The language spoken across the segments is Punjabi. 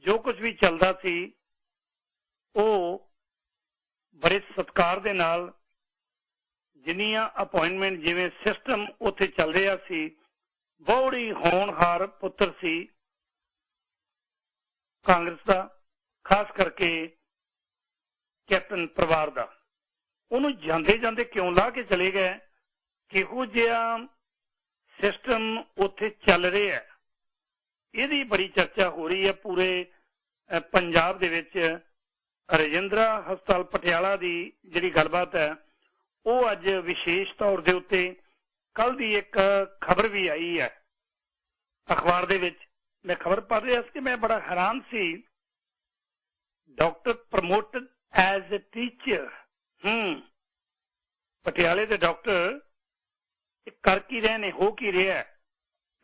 जो कुछ भी चलदा सी ਉਹ बड़े सत्कार दे नाल जिन्नियां अपॉइंटमेंट जिवें सिस्टम उत्थे चल रहा सी बड़ी होनहार पुत्र सी कांग्रेस का, खास करके कैप्टन परिवार का। उन्होंने जाते जाते क्यों ला के चले गए, किहो जिहा सिस्टम उत्थे चल रहा है, यदी बड़ी चर्चा हो रही है पूरे पंजाब दे विच। रजिंद्रा हस्पताल पटियाला की जिहड़ी गलबात है वो अज विशेष तौर के उत्ते कल की एक खबर भी आई है अखबार दे विच। मैं खबर पढ़ रहा कि मैं बड़ा हैरान सी, doctor promoted as a teacher. पटियाले के डॉक्टर कर की रहे ने, हो की रहा है,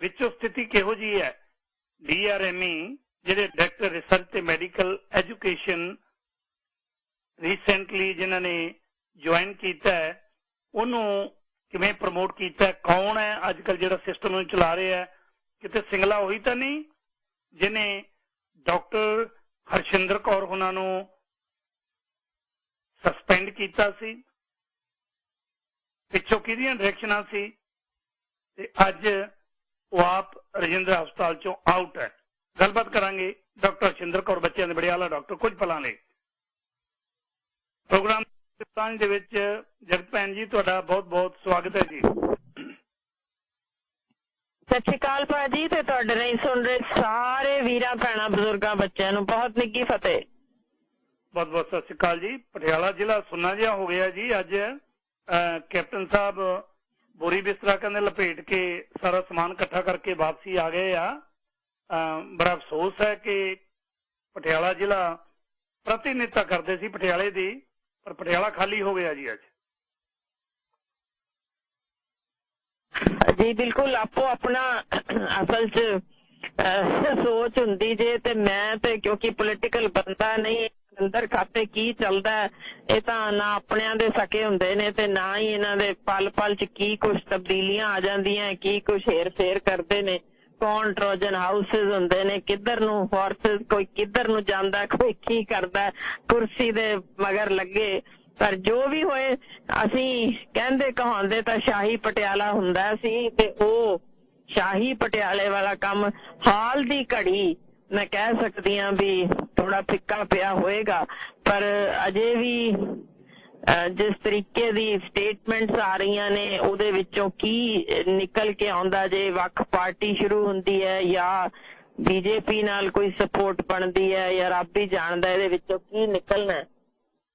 विचों स्थिति किहो जी है। DRME जिहड़े डायरेक्टर रिसर्च ते मैडिकल एजुकेशन रिसेंटली जिन्होंने ज्वाइन किया है, उन्होंने किवें प्रमोट किया है, कौन है अजकल जिहड़ा सिस्टम चला रहा है। किते सिंगला होई तो नहीं जिन्हें डॉक्टर हरशिंदर कौर उन्होंने सस्पेंड किया सी, पिछों किहदियां डायरैक्शनां सी, ते अज वो आप रजिंद्रा हस्पताल चों आउट है। गलबात करांगे डॉक्टर हरशिंदर कौर, बच्चों के बड़े आला डॉक्टर, कुछ पलां लई प्रोग्राम दे विच। जगत भैन जी तुहाडा बहुत बहुत स्वागत है जी। सत श्री अकाल भाजी, ते तुहाडे राहीं सुन रहे सारे वीरां भैणां बजुर्गां बच्चों नूं बहुत निੱਘੀ फतेह। बहुत बहुत सत श्री अकाल जी। पटियाला जिला सुन्ना जिहा हो गया जी। अज कैप्टन साहब बोरी बिस्तरा कहने लपेट के सारा समान इकट्ठा करके वापसी आ गए आ। बड़ा अफसोस है कि पटियाला जिला प्रतिनिधित्व करते सी पटियाले दी, पर पटियाला खाली हो गया जी अज। जी बिल्कुल, आपो अपना असल च सोच हुंदी जे, ते मैं ते क्योंकि पोलिटिकल बंदा नहीं, अंदर खाते की चलदा है ये तां ना अपनियां दे सके हुंदे ने ते ना ही इन्हां दे पल पल च की कुछ तब्दीलियां आ जांदियां, की कुछ हेर फेर करते ने, कौन ट्रोजन हाउसेस हुंदे ने, किधर नूं हॉर्सेस, कोई किधर नूं जांदा, कोई की करदा, कुर्सी दे मगर लगे। पर जो भी होए असीं कहंदे कहांदे तां शाही पटियाला हुंदा सी, ते ओ शाही पटियाले वाला काम हाल दी घड़ी मैं कह सकती हाँ भी थोड़ा फिक्का पिया होएगा। पर अजे भी जिस तरीके दी स्टेटमेंट्स आ रही ने उहदे विचों की निकल के आउंदा जे, वख पार्टी शुरू हुंदी है या बीजेपी नाल कोई सपोर्ट बनती है या रब ही जानदा इहदे विचों की निकलना है,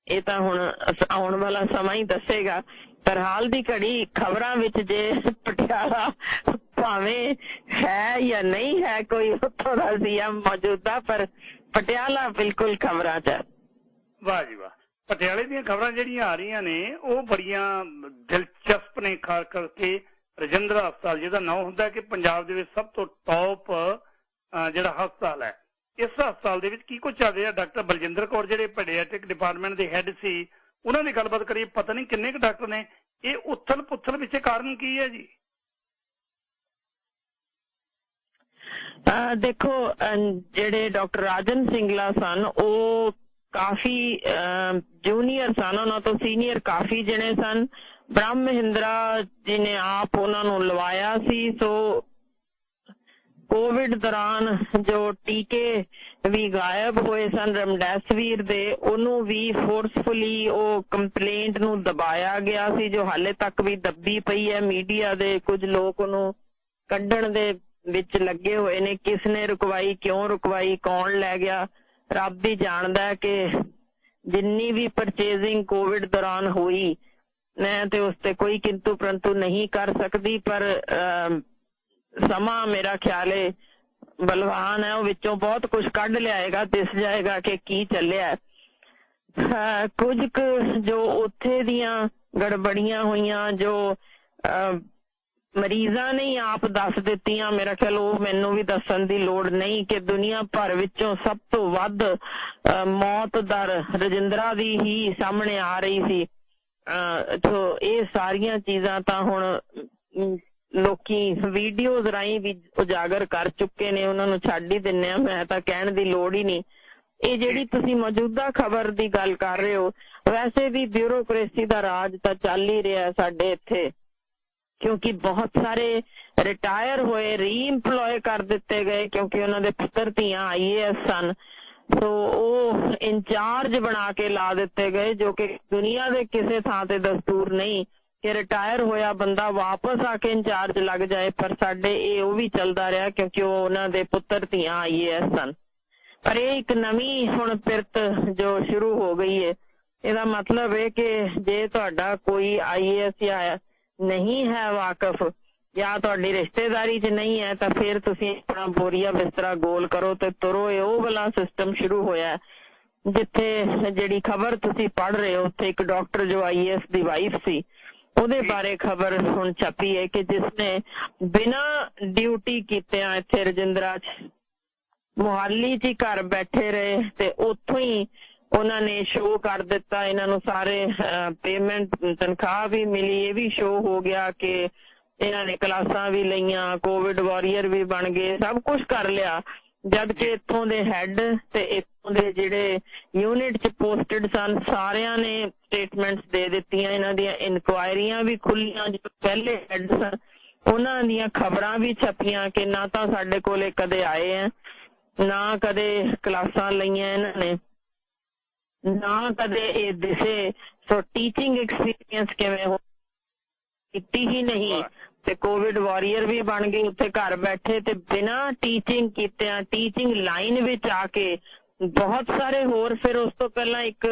ये तां हुण आउण वाला समा ही दसेगा। पर हाल दी घड़ी खबरां विच जे पटियाला भावें है या नहीं है कोई उत्थों दा सीएम मौजूदा, पर पटियाला बिल्कुल खबरां च। वाह जी वाह। पटियाले दी खबरां जिहड़ियां आ रही ने वो बड़ियां दिलचस्प ने, खास करके रजिंद्रा हस्पताल जिहदा नाम हुंदा कि पंजाब दे विच सब तो टॉप जिहड़ा हस्पताल है। इस हस्पताल दे विच की कुछ चल रहा। डॉक्टर बलजिंदर कौर जिहड़े पेडियाट्रिक डिपार्टमेंट दे हैड सी, उन्हां दी गलबात करिए। पता नहीं किन्ने क डॉक्टर ने, ये उथल पुथल पिछे कारण की है जी? देखो जेडे डॉक्टर राजन सिंगला सन वो काफी जूनियर सन, उन्होंने तो सीनियर काफी जने सन। ब्रह्म महिंद्रा जी ने आप उन्होंने लवाया सी। सो कोविड दौरान जो टीके भी गायब होए सन रेमडेसिविर दे, उन्होंने भी फोर्सफुली वो कंप्लेंट नू दबाया गया सी, जो हाले तक भी दबी पई है। मीडिया दे कुछ लोग उन्होंने कड्ढण दे विच लगे हुए ने, किसने रुकवाई, क्यों रुकवाई, कौन लै गया, रब ही जानदा है कि जिन्नी भी परचेजिंग कोविड दौरान हुई मैं तो उसते कोई किंतु परंतु नहीं कर सकती। पर समा मेरा ख्याल है बलवान है, वो विचों बहुत कुछ कढ़ लियाएगा, दिस जाएगा कि की चलिया। कुछ जो उत्थे दियां गड़बड़ियां हुईयां जो मरीजा ने आप दस दित्तियां, मेरा ख्याल वो मैनू भी दसन की लोड़ नहीं कि दुनिया भर विचों सब तो वध मौत दर रजिंद्रा दी ही सामने आ रही सी। तो ये सारियां चीजां तां हुण ਲੋਕੀ ਵੀਡੀਓਜ਼ ਰਾਹੀਂ ਵੀ ਉਜਾਗਰ ਕਰ ਚੁੱਕੇ ਨੇ, ਉਹਨਾਂ ਨੂੰ ਛੱਡ ਹੀ ਦਿੰਦੇ ਆ, ਮੈਂ ਤਾਂ ਕਹਿਣ ਦੀ ਲੋੜ ਹੀ ਨਹੀਂ। ਇਹ ਜਿਹੜੀ ਤੁਸੀਂ ਮੌਜੂਦਾ ਖਬਰ ਦੀ ਗੱਲ ਕਰ ਰਹੇ ਹੋ, ਵੈਸੇ ਵੀ ਬਿਊਰੋਕ੍ਰੇਸੀ ਦਾ ਰਾਜ ਤਾਂ ਚੱਲ ਹੀ ਰਿਹਾ ਸਾਡੇ ਇੱਥੇ, ਕਿਉਂਕਿ ਬਹੁਤ ਸਾਰੇ ਰਿਟਾਇਰ ਹੋਏ, ਰੀਇੰਪਲੋਏ ਕਰ ਦਿੱਤੇ ਗਏ, ਕਿਉਂਕਿ ਉਹਨਾਂ ਦੇ ਪੁੱਤਰ ਧੀਆਂ IAS ਸਨ, ਸੋ ਉਹ ਇੰਚਾਰਜ ਬਣਾ ਕੇ ਲਾ ਦਿੱਤੇ ਗਏ, ਜੋ ਕਿ ਦੁਨੀਆ ਦੇ ਕਿਸੇ ਥਾਂ ਤੇ ਦਸਤੂਰ ਨਹੀਂ ਕਿ ਰਿਟਾਇਰ ਹੋਇਆ ਬੰਦਾ ਵਾਪਸ ਆ ਕੇ ਇੰਚਾਰਜ ਲੱਗ ਜਾਏ। ਪਰ ਸਾਡੇ ਇਹ ਉਹ ਵੀ ਚੱਲਦਾ ਰਿਹਾ ਕਿਉਂਕਿ ਉਹ ਉਹਨਾਂ ਦੇ ਪੁੱਤਰ ਧੀਆਂ IAS ਸਨ। ਪਰ ਇਹ ਇੱਕ ਨਵੀਂ ਹੁਣ ਪਿਰਤ ਜੋ ਸ਼ੁਰੂ ਹੋ ਗਈ ਹੈ, ਇਹਦਾ ਮਤਲਬ ਇਹ ਕਿ ਜੇ ਤੁਹਾਡਾ ਕੋਈ IAS ਜਾਂ ਨਹੀਂ ਹੈ ਵਾਕਫ, ਜਾਂ ਤੁਹਾਡੀ ਰਿਸ਼ਤੇਦਾਰੀ 'ਚ ਨਹੀਂ ਹੈ, ਤਾਂ ਫਿਰ ਤੁਸੀਂ ਆਪਣਾ ਬੋਰੀਆ ਬਿਸਤਰਾ ਗੋਲ ਕਰੋ ਤੇ ਤੁਰੋ। ਇਹ ਉਹ ਵਾਲਾ ਸਿਸਟਮ ਸ਼ੁਰੂ ਹੋਇਆ ਜਿੱਥੇ ਜਿਹੜੀ ਖਬਰ ਤੁਸੀਂ ਪੜ੍ਹ ਰਹੇ ਹੋ, ਉੱਥੇ ਇੱਕ ਡਾਕਟਰ ਜੋ IAS ਦੀ ਵਾਈਫ ਸੀ, ਉਹਦੇ ਬਾਰੇ ਖਬਰ ਹੁਣ ਛਪੀ ਹੈ ਕਿ ਜਿਸਨੇ ਬਿਨਾਂ ਡਿਊਟੀ ਕੀਤਿਆਂ ਇੱਥੇ ਰਜਿੰਦਰਾ 'ਚ ਮੁਹਾਲੀ 'ਚ ਹੀ ਘਰ ਬੈਠੇ ਰਹੇ ਤੇ ਉੱਥੋਂ ਹੀ ਉਹਨਾਂ ਨੇ ਸ਼ੋਅ ਕਰ ਦਿੱਤਾ। ਇਹਨਾਂ ਨੂੰ ਸਾਰੇ ਪੇਮੈਂਟ, ਤਨਖਾਹ ਵੀ ਮਿਲੀ, ਇਹ ਵੀ ਸ਼ੋਅ ਹੋ ਗਿਆ ਕਿ ਇਹਨਾਂ ਨੇ ਕਲਾਸਾਂ ਵੀ ਲਈਆਂ, ਕੋਵਿਡ ਵਾਰੀਅਰ ਵੀ ਬਣ ਗਏ, ਸਭ ਕੁਝ ਕਰ ਲਿਆ। ਜਦ ਕਿ ਇੱਥੋਂ ਦੇ ਹੈੱਡ ਤੇ ਇੱਥੋਂ ਦੇ ਜਿਹੜੇ ਯੂਨਿਟ 'ਚ ਪੋਸਟਡ ਸਨ, ਸਾਰਿਆਂ ਨੇ ਸਟੇਟਮੈਂਟਸ ਦੇ ਦਿੱਤੀਆਂ। ਇਹਨਾਂ ਦੀਆਂ ਇਨਕੁਆਇਰੀਆਂ ਵੀ ਖੁੱਲੀਆਂ, ਜੋ ਪਹਿਲੇ ਹੈੱਡ ਸਨ ਉਹਨਾਂ ਦੀਆਂ ਖਬਰਾਂ ਵੀ ਛਪੀਆਂ ਕਿ ਨਾ ਤਾਂ ਸਾਡੇ ਕੋਲੇ ਕਦੇ ਆਏ ਹੈ, ਨਾ ਕਦੇ ਕਲਾਸਾਂ ਲਈਆਂ ਇਹਨਾਂ ਨੇ, ਨਾ ਕਦੇ ਇਹ ਦਿਸੇ। ਸੋ ਟੀਚਿੰਗ ਐਕਸਪੀਰੀਅੰਸ ਕਿਵੇਂ ਹੋ ਕੀਤੀ ਹੀ ਨਹੀਂ, ਤੇ ਕੋਵਿਡ ਵਾਰੀਅਰ ਵੀ ਬਣ ਗਏ ਉੱਥੇ ਘਰ ਬੈਠੇ, ਤੇ ਬਿਨਾਂ ਟੀਚਿੰਗ ਕੀਤਿਆਂ ਟੀਚਿੰਗ ਲਾਈਨ ਵਿੱਚ ਆ ਕੇ ਬਹੁਤ ਸਾਰੇ ਹੋਰ। ਫਿਰ ਉਸ ਤੋਂ ਪਹਿਲਾਂ ਇੱਕ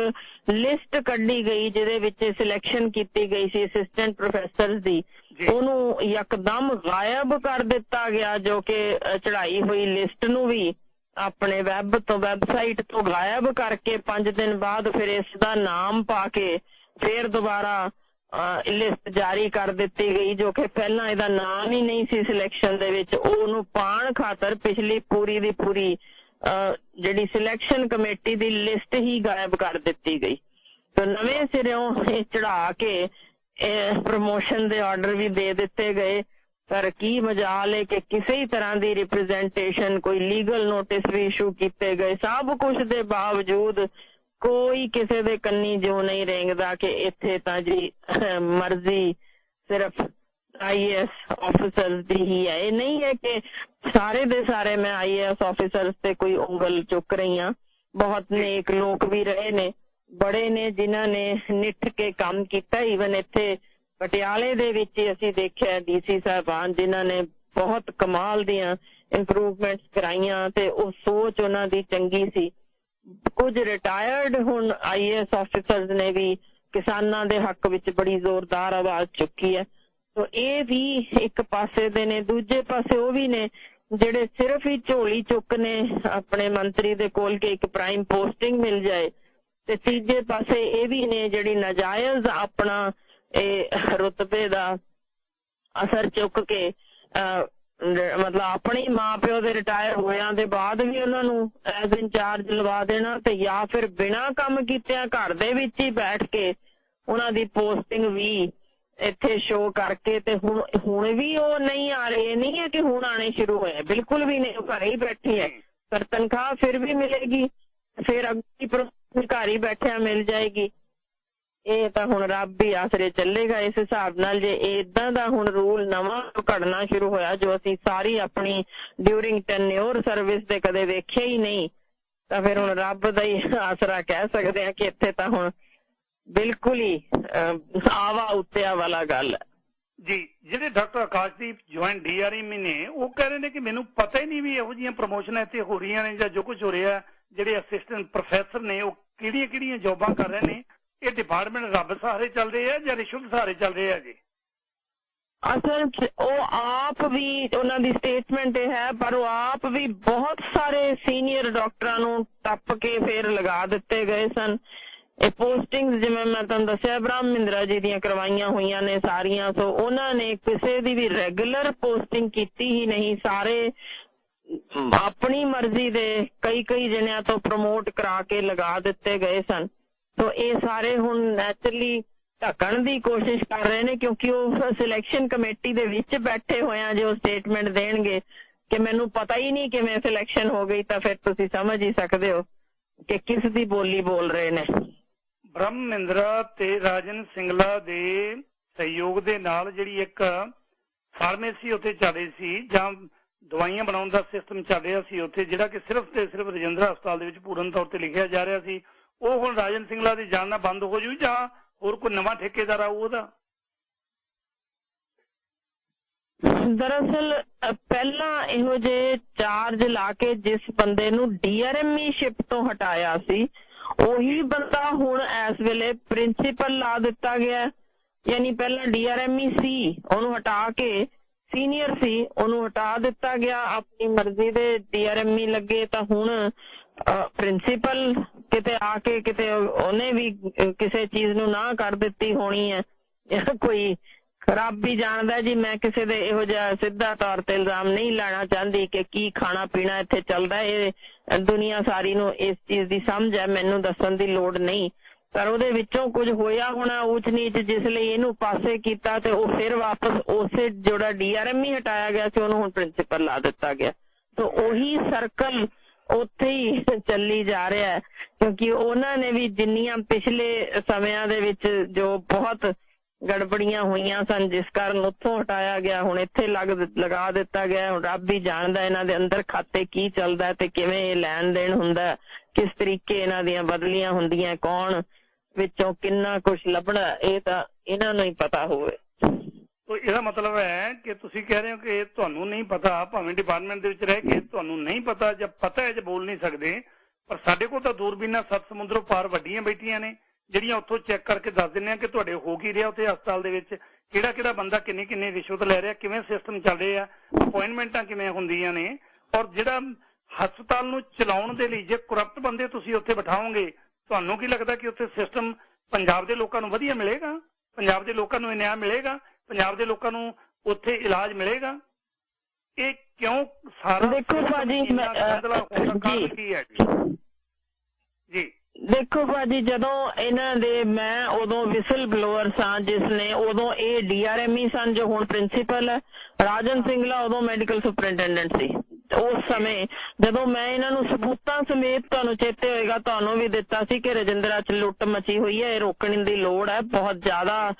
ਲਿਸਟ ਕੱਢੀ ਗਈ ਜਿਹਦੇ ਵਿੱਚ ਸਿਲੈਕਸ਼ਨ ਕੀਤੀ ਗਈ ਸੀ ਅਸਿਸਟੈਂਟ ਪ੍ਰੋਫੈਸਰ ਦੀ, ਉਹਨੂੰ ਯਕਦਮ ਗਾਇਬ ਕਰ ਦਿੱਤਾ ਗਿਆ, ਜੋ ਕਿ ਚੜਾਈ ਹੋਈ ਲਿਸਟ ਨੂੰ ਵੀ ਆਪਣੇ ਵੈਬਸਾਈਟ ਤੋਂ ਗਾਇਬ ਕਰਕੇ 5 ਦਿਨ ਬਾਅਦ ਫਿਰ ਇਸ ਦਾ ਨਾਮ ਪਾ ਕੇ ਫਿਰ ਦੁਬਾਰਾ ਲਿਸਟ ਜਾਰੀ ਕਰ ਦਿੱਤੀ ਗਈ, ਜੋ ਕਿ ਪਹਿਲਾਂ ਇਹਦਾ ਨਾਮ ਹੀ ਨਹੀਂ ਸੀ ਸਿਲੈਕਸ਼ਨ ਦੇ ਵਿੱਚ। ਉਹਨੂੰ ਪਾਉਣ ਖਾਤਰ ਪਿਛਲੀ ਪੂਰੀ ਦੀ ਪੂਰੀ ਜਿਹੜੀ ਸਿਲੈਕਸ਼ਨ ਕਮੇਟੀ ਦੀ ਲਿਸਟ ਹੀ ਗਾਇਬ ਕਰ ਦਿੱਤੀ ਗਈ। ਤੇ ਨਵੇਂ ਸਿਰਿਓਂ ਇਹ ਚੜਾ ਕੇ ਪ੍ਰਮੋਸ਼ਨ ਦੇ ਆਰਡਰ ਵੀ ਦੇ ਦਿੱਤੇ ਗਏ। ਪਰ ਕੀ ਮਜਾਲ ਹੈ ਕਿ ਕਿਸੇ ਹੀ ਤਰ੍ਹਾਂ ਦੀ ਰਿਪਰੈਜ਼ੈਂਟੇਸ਼ਨ, ਕੋਈ ਲੀਗਲ ਨੋਟਿਸ ਵੀ ਇਸ਼ੂ ਕੀਤੇ ਗਏ, ਸਭ ਕੁਝ ਦੇ ਬਾਵਜੂਦ ਕੋਈ ਕਿਸੇ ਦੇ ਕੰਨੀ ਜਿਉਂ ਨਹੀਂ ਰੇਂਗਦਾ ਕਿ ਇੱਥੇ ਤਾਂ ਜੀ ਮਰਜ਼ੀ ਸਿਰਫ IAS ਆਫਿਸਰਸ ਦੀ ਹੀ ਹੈ। ਇਹ ਨਹੀਂ ਹੈ ਕਿ ਸਾਰੇ ਦੇ ਸਾਰੇ ਮੈਂ IAS ਆਫਿਸਰਸ ਤੇ ਕੋਈ ਉਂਗਲ ਚੁੱਕ ਰਹੀ ਹਾਂ। ਬਹੁਤ ਨੇਕ ਲੋਕ ਵੀ ਰਹੇ ਨੇ, ਬੜੇ ਨੇ ਜਿਨ੍ਹਾਂ ਨੇ ਨਿੱਠ ਕੇ ਕੰਮ ਕੀਤਾ। ਈਵਨ ਇੱਥੇ ਪਟਿਆਲੇ ਦੇ ਵਿੱਚ ਅਸੀਂ ਦੇਖਿਆ DC ਸਾਹਿਬਾਨ ਜਿਨ੍ਹਾਂ ਨੇ ਬਹੁਤ ਕਮਾਲ ਦੀਆਂ ਇੰਪਰੂਵਮੈਂਟਸ ਕਰਾਈਆਂ ਤੇ ਉਹ ਸੋਚ ਉਹਨਾਂ ਦੀ ਚੰਗੀ ਸੀ। ਕੁਝ ਰਿਟਾਇਰਡ ਹੁਣ IAS ਆਫਿਸਰਸ ਨੇ ਵੀ ਕਿਸਾਨਾਂ ਦੇ ਹੱਕ ਵਿੱਚ ਬੜੀ ਜ਼ੋਰਦਾਰ ਆਵਾਜ਼ ਚੁੱਕੀ ਹੈ। ਸੋ ਇਹ ਵੀ ਇੱਕ ਪਾਸੇ ਦੇ ਨੇ। ਦੂਜੇ ਪਾਸੇ ਉਹ ਵੀ ਨੇ ਜਿਹੜੇ ਸਿਰਫ ਹੀ ਝੋਲੀ ਚੁੱਕ ਨੇ ਆਪਣੇ ਮੰਤਰੀ ਦੇ ਕੋਲ ਕਿ ਇੱਕ ਪ੍ਰਾਈਮ ਪੋਸਟਿੰਗ ਮਿਲ ਜਾਏ, ਤੇ ਤੀਜੇ ਪਾਸੇ ਇਹ ਵੀ ਨੇ ਜਿਹੜੀ ਨਾਜਾਇਜ਼ ਆਪਣਾ ਇਹ ਰੁਤਬੇ ਦਾ ਅਸਰ ਚੁੱਕ ਕੇ ਮਤਲਬ ਆਪਣੇ ਮਾਂ ਪਿਓ ਦੇ ਰਿਟਾਇਰ ਹੋਇਆਂ ਦੇ ਬਾਅਦ ਵੀ ਉਹਨਾਂ ਨੂੰ ਐਜ਼ ਇੰਚਾਰਜ ਲਵਾ ਦੇਣਾ, ਤੇ ਜਾਂ ਫਿਰ ਬਿਨਾਂ ਕੰਮ ਕੀਤਿਆਂ ਘਰ ਦੇ ਵਿੱਚ ਹੀ ਬੈਠ ਕੇ ਉਹਨਾਂ ਦੀ ਪੋਸਟਿੰਗ ਵੀ ਇੱਥੇ ਸ਼ੋਅ ਕਰਕੇ। ਤੇ ਹੁਣ ਵੀ ਉਹ ਨਹੀਂ ਆ ਰਹੇ, ਇਹ ਨਹੀਂ ਹੈ ਕਿ ਹੁਣ ਆਣੇ ਸ਼ੁਰੂ ਹੋਏ, ਬਿਲਕੁਲ ਵੀ ਨਹੀਂ, ਘਰੇ ਹੀ ਬੈਠੇ ਹੈ, ਪਰ ਤਨਖਾਹ ਫਿਰ ਵੀ ਮਿਲੇਗੀ, ਫਿਰ ਅੱਗੇ ਪ੍ਰਮੋਸ਼ਨ ਘਰ ਹੀ ਬੈਠਿਆਂ ਮਿਲ ਜਾਏਗੀ। ਇਹ ਤਾਂ ਹੁਣ ਰੱਬ ਹੀ ਆਸਰੇ ਚੱਲੇਗਾ ਇਸ ਹਿਸਾਬ ਨਾਲ। ਜੇ ਏਦਾਂ ਦਾ ਹੁਣ ਰੂਲ ਨਵਾਂ ਘੜਨਾ ਸ਼ੁਰੂ ਹੋਇਆ ਜੋ ਅਸੀਂ ਸਾਰੀ ਆਪਣੀ ਡਿਊਰਿੰਗ ਟੈਨਿਓਰ ਸਰਵਿਸ ਦੇ ਕਦੇ ਵੇਖਿਆ ਹੀ ਨਹੀਂ, ਤਾਂ ਫਿਰ ਹੁਣ ਰੱਬ ਦਾ ਹੀ ਆਸਰਾ ਕਹਿ ਸਕਦੇ ਹਾਂ ਕਿ ਇੱਥੇ ਤਾਂ ਹੁਣ ਬਿਲਕੁਲ ਹੀ ਆਵਾ ਉੱਤਿਆ ਵਾਲਾ ਗੱਲ ਹੈ ਜੀ। ਜਿਹੜੇ ਡਾਕਟਰ ਆਕਾਸ਼ਦੀਪ ਜੁਆਇੰਟ DRM ਨੇ ਉਹ ਕਹਿ ਰਹੇ ਨੇ ਕਿ ਮੈਨੂੰ ਪਤਾ ਹੀ ਨਹੀਂ ਵੀ ਇਹੋ ਜਿਹੀਆਂ ਪ੍ਰਮੋਸ਼ਨਾਂ ਇੱਥੇ ਹੋ ਰਹੀਆਂ ਨੇ ਜਾਂ ਜੋ ਕੁਝ ਹੋ ਰਿਹਾ। ਜਿਹੜੇ ਅਸਿਸਟੈਂਟ ਪ੍ਰੋਫੈਸਰ ਨੇ ਉਹ ਕਿਹੜੀਆਂ ਜੋਬਾਂ ਕਰ ਰਹੇ ਨੇ? ਇਹ ਡਿਪਾਰਟਮੈਂਟ ਰੱਬ ਸਹਾਰੇ ਚੱਲ ਰਹੇ ਆ ਜਾਂ ਰਿਸ਼ਵਤ ਸਹਾਰੇ ਚੱਲ ਰਹੇ ਆ ਜੀ? ਅਸਲ 'ਚ ਉਹ ਆਪ ਵੀ, ਉਹਨਾਂ ਦੀ ਸਟੇਟਮੈਂਟ ਇਹ ਹੈ, ਪਰ ਉਹ ਆਪ ਵੀ ਬਹੁਤ ਸਾਰੇ ਸੀਨੀਅਰ ਡਾਕਟਰਾਂ ਨੂੰ ਟੱਪ ਕੇ ਫਿਰ ਲਗਾ ਦਿੱਤੇ ਗਏ ਸਨ। ਇਹ ਪੋਸਟਿੰਗ ਜਿਵੇਂ ਮੈਂ ਤੁਹਾਨੂੰ ਦੱਸਿਆ ਬ੍ਰਹਮ ਮਹਿੰਦਰਾ ਜੀ ਦੀਆਂ ਕਰਵਾਈਆਂ ਹੋਈਆਂ ਨੇ ਸਾਰੀਆਂ। ਸੋ ਉਹਨਾਂ ਨੇ ਕਿਸੇ ਦੀ ਵੀ ਰੈਗੂਲਰ ਪੋਸਟਿੰਗ ਕੀਤੀ ਹੀ ਨਹੀਂ, ਸਾਰੇ ਆਪਣੀ ਮਰਜ਼ੀ ਦੇ ਕਈ ਜਣਿਆਂ ਤੋਂ ਪ੍ਰਮੋਟ ਕਰਾ ਕੇ ਲਗਾ ਦਿੱਤੇ ਗਏ ਸਨ। ਸੋ ਇਹ ਸਾਰੇ ਹੁਣ ਨੈਚੁਰਲੀ ਢੱਕਣ ਦੀ ਕੋਸ਼ਿਸ਼ ਕਰ ਰਹੇ ਨੇ, ਕਿਉਂਕਿ ਉਹ ਸਿਲੈਕਸ਼ਨ ਕਮੇਟੀ ਦੇ ਵਿੱਚ ਬੈਠੇ ਹੋਏ ਆ। ਜੋ ਸਟੇਟਮੈਂਟ ਦੇਣਗੇ ਕਿ ਮੈਨੂੰ ਪਤਾ ਹੀ ਨਹੀਂ ਕਿਵੇਂ ਸਿਲੈਕਸ਼ਨ ਹੋ ਗਈ, ਤਾਂ ਫਿਰ ਤੁਸੀਂ ਸਮਝ ਹੀ ਸਕਦੇ ਹੋ ਕਿ ਕਿਸ ਦੀ ਬੋਲੀ ਬੋਲ ਰਹੇ ਨੇ। ਬ੍ਰਹਮ ਮਹਿੰਦਰਾ ਤੇ ਰਾਜਨ ਸਿੰਗਲਾ ਦੇ ਸਹਿਯੋਗ ਦੇ ਨਾਲ ਜਿਹੜੀ ਇੱਕ ਫਾਰਮੇਸੀ ਉੱਥੇ ਚੱਲ ਰਹੀ ਸੀ ਜਾਂ ਦਵਾਈਆਂ ਬਣਾਉਣ ਦਾ ਸਿਸਟਮ ਚੱਲ ਰਿਹਾ ਸੀ ਉੱਥੇ, ਜਿਹੜਾ ਕਿ ਸਿਰਫ ਤੇ ਸਿਰਫ ਰਜਿੰਦਰਾ ਹਸਪਤਾਲ ਦੇ ਵਿੱਚ ਪੂਰਨ ਤੌਰ ਤੇ ਲਿਖਿਆ ਜਾ ਰਿਹਾ ਸੀ, ਉਹ ਹੁਣ ਰਾਜਨ ਸਿੰਗਲਾ ਦੀ ਜਾਣ ਨਾਲ ਬੰਦ ਹੋ ਜੂ ਜਾਂ ਹੋਰ ਕੋਈ ਨਵਾਂ ਠੇਕੇਦਾਰ ਆਊ ਉਹਦਾ? ਦਰਅਸਲ ਪਹਿਲਾਂ ਇਹੋ ਜਿਹੇ ਚਾਰਜ ਲਾ ਕੇ ਜਿਸ ਬੰਦੇ ਨੂੰ DRME ਸ਼ਿਪ ਤੋਂ ਹਟਾਇਆ ਸੀ, ਉਹੀ ਬੰਦਾ ਹੁਣ ਇਸ ਵੇਲੇ ਪ੍ਰਿੰਸੀਪਲ ਲਾ ਦਿੱਤਾ ਗਿਆ। ਯਾਨੀ ਪਹਿਲਾਂ DRME ਸੀ, ਉਹਨੂੰ ਹਟਾ ਕੇ ਸੀਨੀਅਰ ਸੀ, ਉਹਨੂੰ ਹਟਾ ਦਿੱਤਾ ਗਿਆ। ਆਪਣੀ ਮਰਜ਼ੀ ਦੇ DRME ਲੱਗੇ ਤਾਂ ਹੁਣ ਪ੍ਰਿੰਸੀਪਲ ਕਿਤੇ ਆ ਕੇ ਕਿਤੇ ਉਹਨੇ ਵੀ ਕਿਸੇ ਚੀਜ਼ ਨੂੰ ਨਾ ਕਰ ਦਿੱਤੀ ਹੋਣੀ ਹੈ। ਕੋਈ ਰੱਬ ਵੀ ਜਾਣਦਾ ਜੀ। ਮੈਂ ਕਿਸੇ ਦੇ ਇਹੋ ਜਿਹਾ ਸਿੱਧਾ ਤੌਰ ਤੇ ਇਲਜ਼ਾਮ ਨਹੀਂ ਲਾਉਣਾ ਚਾਹੁੰਦੀ ਕਿ ਕੀ ਖਾਣਾ ਪੀਣਾ ਇੱਥੇ ਚੱਲਦਾ। ਇਹ ਦੁਨੀਆ ਸਾਰੀ ਨੂੰ ਇਸ ਚੀਜ਼ ਦੀ ਸਮਝ ਹੈ, ਮੈਨੂੰ ਦੱਸਣ ਦੀ ਲੋੜ ਨਹੀਂ। ਪਰ ਉਹਦੇ ਵਿੱਚੋਂ ਕੁਝ ਹੋਇਆ ਹੋਣਾ ਊਚ ਨੀਚ, ਜਿਸ ਲਈ ਇਹਨੂੰ ਪਾਸੇ ਕੀਤਾ ਤੇ ਉਹ ਫਿਰ ਵਾਪਸ ਉਸੇ ਜਿਹੜਾ DRME ਹਟਾਇਆ ਗਿਆ ਸੀ ਉਹਨੂੰ ਹੁਣ ਪ੍ਰਿੰਸੀਪਲ ਲਾ ਦਿੱਤਾ ਗਿਆ। ਤਾਂ ਉਹੀ ਸਰਕਲ ਉੱਥੇ ਹੀ ਚੱਲੀ ਜਾ ਰਿਹਾ ਹੈ, ਕਿਉਂਕਿ ਉਹਨਾਂ ਨੇ ਵੀ ਜਿੰਨੀਆਂ ਪਿਛਲੇ ਸਮਿਆਂ ਦੇ ਵਿੱਚ ਜੋ ਬਹੁਤ ਗੜਬੜੀਆਂ ਹੋਈਆਂ ਸਨ, ਜਿਸ ਕਾਰਨ ਉੱਥੋਂ ਹਟਾਇਆ ਗਿਆ, ਹੁਣ ਇੱਥੇ ਲਗਾ ਦਿੱਤਾ ਗਿਆ। ਹੁਣ ਰੱਬ ਹੀ ਜਾਣਦਾ ਇਹਨਾਂ ਦੇ ਅੰਦਰ ਖਾਤੇ ਕੀ ਚੱਲਦਾ ਤੇ ਕਿਵੇਂ ਇਹ ਲੈਣ ਦੇਣ ਹੁੰਦਾ, ਕਿਸ ਤਰੀਕੇ ਇਹਨਾਂ ਦੀਆਂ ਬਦਲੀਆਂ ਹੁੰਦੀਆਂ, ਕੌਣ ਵਿੱਚੋਂ ਕਿੰਨਾ ਕੁਛ ਲੱਭਣਾ, ਇਹ ਤਾਂ ਇਹਨਾਂ ਨੂੰ ਹੀ ਪਤਾ ਹੋਵੇ। ਤੋ ਇਹਦਾ ਮਤਲਬ ਹੈ ਕਿ ਤੁਸੀਂ ਕਹਿ ਰਹੇ ਹੋ ਕਿ ਤੁਹਾਨੂੰ ਨਹੀਂ ਪਤਾ, ਭਾਵੇਂ ਡਿਪਾਰਟਮੈਂਟ ਦੇ ਵਿੱਚ ਰਹਿ ਕੇ ਤੁਹਾਨੂੰ ਨਹੀਂ ਪਤਾ, ਜਾਂ ਪਤਾ ਹੈ ਜੇ ਬੋਲ ਨਹੀਂ ਸਕਦੇ, ਪਰ ਸਾਡੇ ਕੋਲ ਤਾਂ ਦੂਰਬੀਨਾਂ 7 ਸਮੁੰਦਰੋਂ ਪਾਰ ਵੱਡੀਆਂ ਬੈਠੀਆਂ ਨੇ, ਜਿਹੜੀਆਂ ਉੱਥੋਂ ਚੈੱਕ ਕਰਕੇ ਦੱਸ ਦਿੰਦੇ ਆ ਕਿ ਤੁਹਾਡੇ ਹੋ ਕੀ ਰਿਹਾ ਉੱਥੇ ਹਸਪਤਾਲ ਦੇ ਵਿੱਚ, ਕਿਹੜਾ ਕਿਹੜਾ ਬੰਦਾ ਕਿੰਨੀ ਕਿੰਨੀ ਰਿਸ਼ਵਤ ਲੈ ਰਿਹਾ, ਕਿਵੇਂ ਸਿਸਟਮ ਚੱਲ ਰਹੇ ਆ, ਅਪੁਆਇੰਟਮੈਂਟਾਂ ਕਿਵੇਂ ਹੁੰਦੀਆਂ ਨੇ। ਔਰ ਜਿਹੜਾ ਹਸਪਤਾਲ ਨੂੰ ਚਲਾਉਣ ਦੇ ਲਈ ਜੇ ਕਰਪਟ ਬੰਦੇ ਤੁਸੀਂ ਉੱਥੇ ਬਿਠਾਓਗੇ, ਤੁਹਾਨੂੰ ਕੀ ਲੱਗਦਾ ਕਿ ਉੱਥੇ ਸਿਸਟਮ ਪੰਜਾਬ ਦੇ ਲੋਕਾਂ ਨੂੰ ਵਧੀਆ ਮਿਲੇਗਾ? ਪੰਜਾਬ ਦੇ ਲੋਕਾਂ ਨੂੰ ਨਿਆਂ ਮਿਲੇਗਾ? ਪੰਜਾਬ ਦੇ ਲੋਕਾਂ ਨੂੰ ਉੱਥੇ ਇਲਾਜ ਮਿਲੇਗਾ? ਇਹ ਕਿਉਂ ਸਾਰਾ ਦੇਖੋ ਭਾਜੀ ਕੀ ਹੈ ਜੀ? ਦੇਖੋ ਭਾਜੀ, ਜਦੋਂ ਇਹਨਾਂ ਦੇ ਮੈਂ ਉਦੋਂ ਵਿਸਲ ਬਲੋਅਰ ਸਾਂ, ਜਿਸ ਨੇ ਉਦੋਂ ਇਹ DRME ਸਨ ਜੋ ਹੁਣ ਪ੍ਰਿੰਸੀਪਲ ਹੈ। ਰਾਜਨ ਸਿੰਗਲਾ ਉਦੋਂ ਮੈਡੀਕਲ ਸੁਪਰਿੰਟੈਂਡੈਂਟ ਸੀ। ਉਸ ਸਮੇਂ ਜਦੋਂ ਮੈਂ ਇਹਨਾਂ ਨੂੰ ਸਬੂਤਾਂ ਸਮੇਤ, ਤੁਹਾਨੂੰ ਚੇਤੇ ਹੋਏਗਾ, ਤੁਹਾਨੂੰ ਵੀ ਦਿੱਤਾ ਸੀ ਕਿ ਰਜਿੰਦਰਾ 'ਚ ਲੁੱਟ ਮਚੀ ਹੋਈ ਹੈ, ਇਹ ਰੋਕਣ ਦੀ ਲੋੜ ਹੈ। ਬਹੁਤ ਜ਼ਿਆਦਾ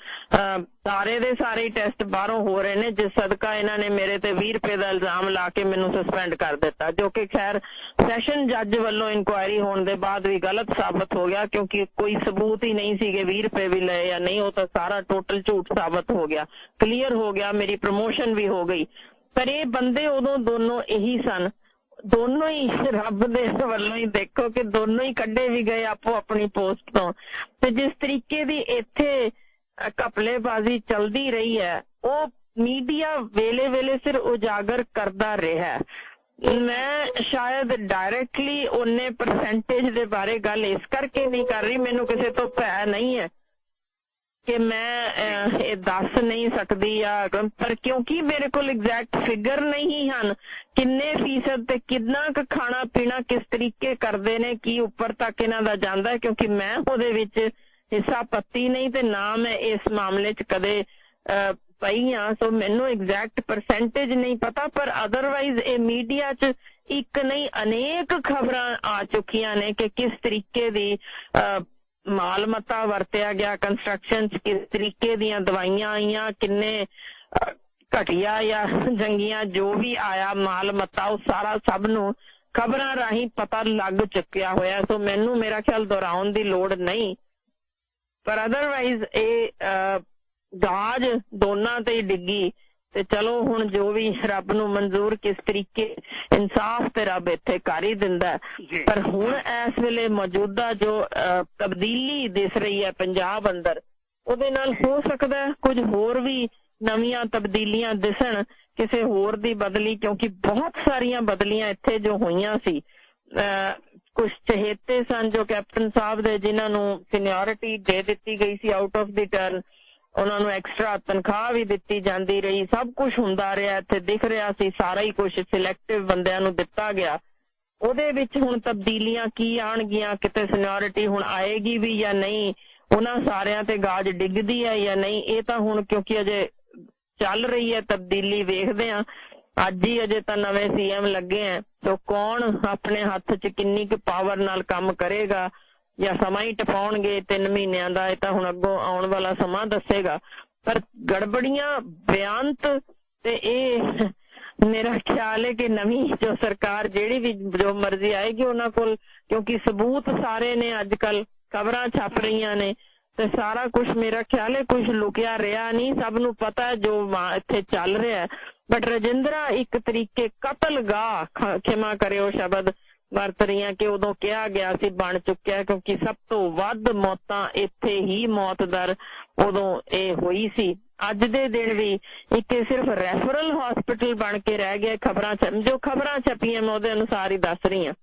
ਸਾਰੇ ਦੇ ਸਾਰੇ ਟੈਸਟ ਬਾਹਰੋਂ ਹੋ ਰਹੇ ਨੇ, ਜਿਸ ਸਦਕਾ ਇਹਨਾਂ ਨੇ ਮੇਰੇ ਤੇ 20 ਰੁਪਏ ਦਾ ਇਲਜ਼ਾਮ ਲਾ ਕੇ ਮੈਨੂੰ ਸਸਪੈਂਡ ਕਰ ਦਿੱਤਾ, ਜੋ ਕਿ ਖੈਰ ਸੈਸ਼ਨ ਜੱਜ ਵੱਲੋਂ ਇਨਕੁਆਇਰੀ ਹੋਣ ਦੇ ਬਾਅਦ ਵੀ ਗਲਤ ਸਾਬਤ ਹੋ ਗਿਆ, ਕਿਉਂਕਿ ਕੋਈ ਸਬੂਤ ਹੀ ਨਹੀਂ ਸੀਗੇ 20 ਰੁਪਏ ਵੀ ਲਏ ਜਾਂ ਨਹੀਂ। ਉਹ ਤਾਂ ਸਾਰਾ ਟੋਟਲ ਝੂਠ ਸਾਬਤ ਹੋ ਗਿਆ, ਕਲੀਅਰ ਹੋ ਗਿਆ, ਮੇਰੀ ਪ੍ਰਮੋਸ਼ਨ ਵੀ ਹੋ ਗਈ। ਪਰ ਇਹ ਬੰਦੇ ਉਦੋਂ ਦੋਨੋਂ ਇਹੀ ਸਨ, ਦੋਨੋਂ ਹੀ ਰੱਬ ਦੇ ਵੱਲੋਂ ਹੀ ਦੇਖੋ ਕਿ ਦੋਨੋਂ ਹੀ ਕੱਢੇ ਵੀ ਗਏ ਆਪੋ ਆਪਣੀ ਪੋਸਟ ਤੋਂ। ਤੇ ਜਿਸ ਤਰੀਕੇ ਦੀ ਇੱਥੇ ਘਪਲੇਬਾਜ਼ੀ ਚੱਲਦੀ ਰਹੀ ਹੈ, ਉਹ ਮੀਡੀਆ ਵੇਲੇ ਵੇਲੇ ਸਿਰ ਉਜਾਗਰ ਕਰਦਾ ਰਿਹਾ। ਮੈਂ ਸ਼ਾਇਦ ਡਾਇਰੈਕਟਲੀ ਉਹਨੇ ਪਰਸੈਂਟੇਜ ਦੇ ਬਾਰੇ ਗੱਲ ਇਸ ਕਰਕੇ ਨਹੀਂ ਕਰ ਰਹੀ, ਮੈਨੂੰ ਕਿਸੇ ਤੋਂ ਭੈ ਨਹੀਂ ਹੈ ਕਿ ਮੈਂ ਇਹ ਦੱਸ ਨਹੀਂ ਸਕਦੀ, ਪਰ ਕਿਉਂਕਿ ਮੇਰੇ ਕੋਲ ਐਗਜ਼ੈਕਟ ਫਿਗਰ ਨਹੀਂ ਹਨ ਕਿੰਨੇ ਫੀਸਦ ਤੇ ਕਿੰਨਾ ਕੁ ਖਾਣਾ ਪੀਣਾ ਕਿਸ ਤਰੀਕੇ ਕਰਦੇ ਨੇ, ਕੀ ਉੱਪਰ ਤੱਕ ਇਹਨਾਂ ਦਾ ਜਾਂਦਾ ਹੈ, ਕਿਉਂਕਿ ਮੈਂ ਉਹਦੇ ਵਿੱਚ ਹਿੱਸਾ ਪੱਤੀ ਨਹੀਂ ਤੇ ਨਾ ਮੈਂ ਇਸ ਮਾਮਲੇ 'ਚ ਕਦੇ ਪਈ ਹਾਂ। ਸੋ ਮੈਨੂੰ ਐਗਜ਼ੈਕਟ ਪਰਸੈਂਟੇਜ ਨਹੀਂ ਪਤਾ, ਪਰ ਅਦਰਵਾਈਜ਼ ਇਹ ਮੀਡੀਆ 'ਚ ਇੱਕ ਨਹੀਂ ਅਨੇਕ ਖਬਰਾਂ ਆ ਚੁੱਕੀਆਂ ਨੇ ਕਿ ਕਿਸ ਤਰੀਕੇ ਦੀ ਮਾਲ ਮਤਾ ਵਰਤਿਆ ਗਿਆ ਕੰਸਟਰਕਸ਼ਨ 'ਚ, ਕਿਸ ਤਰੀਕੇ ਦੀਆਂ ਦਵਾਈਆਂ ਆਈਆਂ, ਕਿੰਨੇ ਘਟੀਆ ਜਾਂ ਜੰਗੀਆਂ ਜੋ ਵੀ ਆਇਆ ਮਾਲ ਮਤਾ, ਉਹ ਸਾਰਾ ਸਭ ਨੂੰ ਖਬਰਾਂ ਰਾਹੀਂ ਪਤਾ ਲੱਗ ਚੁੱਕਿਆ ਹੋਇਆ। ਸੋ ਮੈਨੂੰ ਮੇਰਾ ਖਿਆਲ ਦੁਹਰਾਉਣ ਦੀ ਲੋੜ ਨਹੀਂ, ਪਰ ਅਦਰਵਾਈਜ਼ ਇਹ ਗਾਜ ਦੋਨਾਂ ਤੇ ਹੀ ਡਿੱਗੀ। ਤੇ ਚਲੋ ਹੁਣ ਜੋ ਵੀ ਰੱਬ ਨੂੰ ਮਨਜ਼ੂਰ, ਕਿਸ ਤਰੀਕੇ ਇਨਸਾਫ ਤੇ ਰੱਬ ਇੱਥੇ ਕਰ ਹੀ ਦਿੰਦਾ। ਪਰ ਹੁਣ ਇਸ ਵੇਲੇ ਮੌਜੂਦਾ ਜੋ ਤਬਦੀਲੀ ਦਿਸ ਰਹੀ ਹੈ ਪੰਜਾਬ ਅੰਦਰ, ਉਹਦੇ ਨਾਲ ਹੋ ਸਕਦਾ ਕੁਝ ਹੋਰ ਵੀ ਨਵੀਆਂ ਤਬਦੀਲੀਆਂ ਦਿਸਣ, ਕਿਸੇ ਹੋਰ ਦੀ ਬਦਲੀ, ਕਿਉਂਕਿ ਬਹੁਤ ਸਾਰੀਆਂ ਬਦਲੀਆਂ ਇੱਥੇ ਜੋ ਹੋਈਆਂ ਸੀ। ਕੁਝ ਚਹੇਤੇ ਸਨ ਜੋ ਕੈਪਟਨ ਸਾਹਿਬ ਦੇ, ਜਿਨ੍ਹਾਂ ਨੂੰ ਸੀਨੀਅਰਿਟੀ ਦੇ ਦਿੱਤੀ ਗਈ ਸੀ ਆਊਟ ਆਫ ਦੀ ਟਰਨ, ਉਹਨਾਂ ਨੂੰ ਐਕਸਟਰਾ ਤਨਖਾਹ ਵੀ ਦਿੱਤੀ ਜਾਂਦੀ ਰਹੀ, ਸਭ ਕੁਝ ਹੁੰਦਾ ਰਿਹਾ, ਇੱਥੇ ਦਿਖ ਰਿਹਾ ਸੀ ਸਾਰਾ ਹੀ ਕੁਝ ਸਿਲੈਕਟਿਵ ਬੰਦਿਆਂ ਨੂੰ ਦਿੱਤਾ ਗਿਆ। ਉਹਦੇ ਵਿੱਚ ਹੁਣ ਤਬਦੀਲੀਆਂ ਕੀ ਆਉਣਗੀਆਂ, ਕਿਤੇ ਸੀਨੀਅਰਿਟੀ ਹੁਣ ਆਏਗੀ ਵੀ ਜਾਂ ਨਹੀਂ, ਉਹਨਾਂ ਸਾਰਿਆਂ ਤੇ ਗਾਜ ਡਿੱਗਦੀ ਹੈ ਜਾਂ ਨਹੀਂ, ਇਹ ਤਾਂ ਹੁਣ ਕਿਉਂਕਿ ਅਜੇ ਚੱਲ ਰਹੀ ਹੈ ਤਬਦੀਲੀ, ਵੇਖਦੇ ਹਾਂ। ਅੱਜ ਹੀ ਅਜੇ ਤਾਂ ਨਵੇਂ CM ਲੱਗੇ ਆ, ਸੋ ਕੌਣ ਆਪਣੇ ਹੱਥ 'ਚ ਕਿੰਨੀ ਕੁ ਪਾਵਰ ਨਾਲ ਕੰਮ ਕਰੇਗਾ ਜਾਂ ਸਮਾਂ ਹੀ ਟਪਾਉਣਗੇ 3 ਮਹੀਨਿਆਂ ਦਾ, ਇਹ ਤਾਂ ਹੁਣ ਅੱਗੋਂ ਆਉਣ ਵਾਲਾ ਸਮਾਂ ਦੱਸੇਗਾ। ਪਰ ਗੜਬੜੀਆਂ ਬੇਅੰਤ, ਤੇ ਇਹ ਮੇਰਾ ਖਿਆਲ ਹੈ ਕਿ ਨਵੀਂ ਜੋ ਸਰਕਾਰ ਜਿਹੜੀ ਵੀ ਜੋ ਮਰਜ਼ੀ ਆਏਗੀ ਉਹਨਾਂ ਕੋਲ, ਕਿਉਂਕਿ ਸਬੂਤ ਸਾਰੇ ਨੇ, ਅੱਜ ਕੱਲ ਖਬਰਾਂ ਛਪ ਰਹੀਆਂ ਨੇ, ਤੇ ਸਾਰਾ ਕੁਝ ਮੇਰਾ ਖਿਆਲ ਹੈ ਕੁਝ ਲੁਕਿਆ ਰਿਹਾ ਨਹੀਂ, ਸਭ ਨੂੰ ਪਤਾ ਜੋ ਇੱਥੇ ਚੱਲ ਰਿਹਾ। ਬਟ ਰਜਿੰਦਰਾ ਇੱਕ ਤਰੀਕੇ ਕਤਲਗਾਹ, ਖਿਮਾ ਕਰਿਓ ਸ਼ਬਦ ਵਰਤ ਰਹੀਆਂ ਕਿ ਉਦੋਂ ਕਿਹਾ ਗਿਆ ਸੀ ਬਣ ਚੁੱਕਿਆ, ਕਿਉਂਕਿ ਸਭ ਤੋਂ ਵੱਧ ਮੌਤਾਂ ਇੱਥੇ ਹੀ ਮੌਤ ਦਰ ਉਦੋਂ ਇਹ ਹੋਈ ਸੀ। ਅੱਜ ਦੇ ਦਿਨ ਵੀ ਇੱਕ ਸਿਰਫ ਰੈਫਰਲ ਹਸਪੀਟਲ ਬਣ ਕੇ ਰਹਿ ਗਿਆ। ਜੋ ਖਬਰਾਂ ਛਪੀਆਂ ਮੈਂ ਉਹਦੇ ਅਨੁਸਾਰ ਹੀ ਦੱਸ ਰਹੀ ਹਾਂ,